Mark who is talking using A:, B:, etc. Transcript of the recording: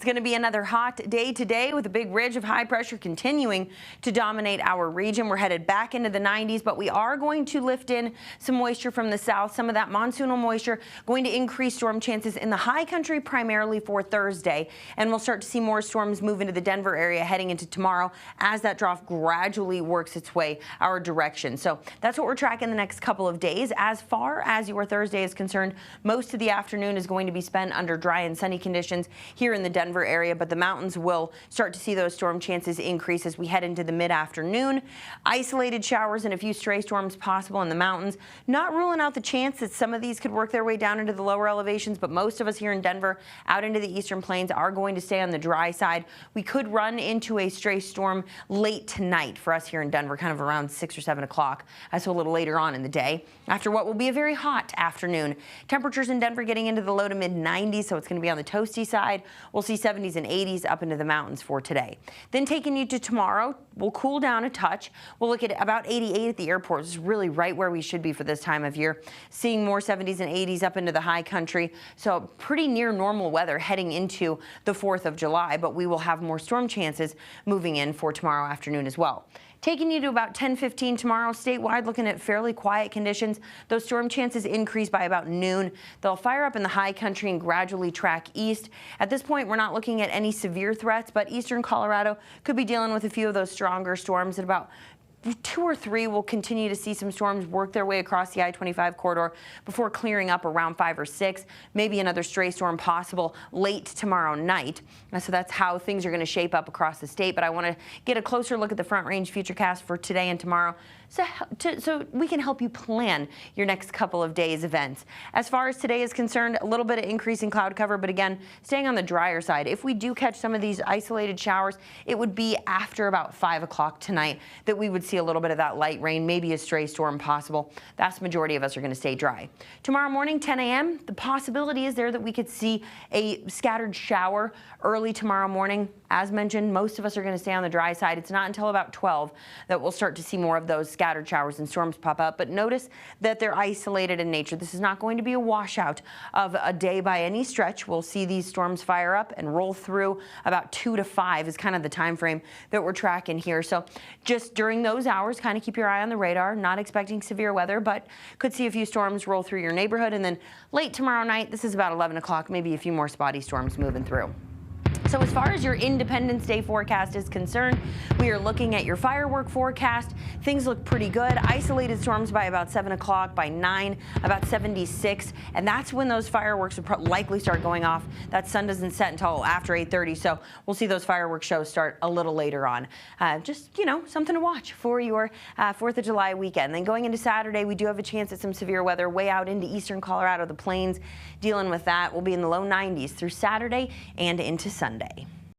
A: It's going to be another hot day today with a big ridge of high pressure continuing to dominate our region. We're headed back into the 90s, but we are going to lift in some moisture from the south. Some of that monsoonal moisture going to increase storm chances in the high country primarily for Thursday. And we'll start to see more storms move into the Denver area heading into tomorrow as that trough gradually works its way our direction. So that's what we're tracking the next couple of days. As far as your Thursday is concerned, most of the afternoon is going to be spent under dry and sunny conditions here in the Denver area, but the mountains will start to see those storm chances increase as we head into the mid-afternoon. Isolated showers and a few stray storms possible in the mountains. Not ruling out the chance that some of these could work their way down into the lower elevations, but most of us here in Denver out into the eastern plains are going to stay on the dry side. We could run into a stray storm late tonight for us here in Denver, kind of around 6 or 7 o'clock, so a little later on in the day, after what will be a very hot afternoon. Temperatures in Denver getting into the low to mid 90s, so it's going to be on the toasty side. We'll see 70s and 80s up into the mountains for today. Then taking you to tomorrow, we'll cool down a touch. We'll look at about 88 at the airport. This is really right where we should be for this time of year. Seeing more 70s and 80s up into the high country. So pretty near normal weather heading into the 4th of July, but we will have more storm chances moving in for tomorrow afternoon as well. Taking you to about 10:15 tomorrow statewide, looking at fairly quiet conditions. Those storm chances increase by about noon. They'll fire up in the high country and gradually track east. At this point, we're not looking at any severe threats, but eastern Colorado could be dealing with a few of those stronger storms. At about 2 or 3, we'll continue to see some storms work their way across the I-25 corridor before clearing up around 5 or 6. Maybe another stray storm possible late tomorrow night. So that's how things are going to shape up across the state. But I want to get a closer look at the Front Range Futurecast for today and tomorrow so we can help you plan your next couple of days' events. As far as today is concerned, a little bit of increasing cloud cover, but again, staying on the drier side. If we do catch some of these isolated showers, it would be after about 5 o'clock tonight that we would see a little bit of that light rain, maybe a stray storm possible. Vast majority of us are going to stay dry. Tomorrow morning, 10 a.m., the possibility is there that we could see a scattered shower early tomorrow morning. As mentioned, most of us are going to stay on the dry side. It's not until about 12 that we'll start to see more of those scattered showers and storms pop up. But notice that they're isolated in nature. This is not going to be a washout of a day by any stretch. We'll see these storms fire up and roll through about 2 to 5 is kind of the time frame that we're tracking here. So just during those hours, kind of keep your eye on the radar. Not expecting severe weather, but could see a few storms roll through your neighborhood. And then late tomorrow night, this is about 11 o'clock, maybe a few more spotty storms moving through. So as far as your Independence Day forecast is concerned, we are looking at your firework forecast. Things look pretty good. Isolated storms by about 7 o'clock, by 9, about 76. And that's when those fireworks will likely start going off. That sun doesn't set until after 8:30. So we'll see those fireworks shows start a little later on. Just, something to watch for your 4th of July weekend. Then going into Saturday, we do have a chance at some severe weather way out into eastern Colorado, the plains. Dealing with that, we'll be in the low 90s through Saturday and into Sunday.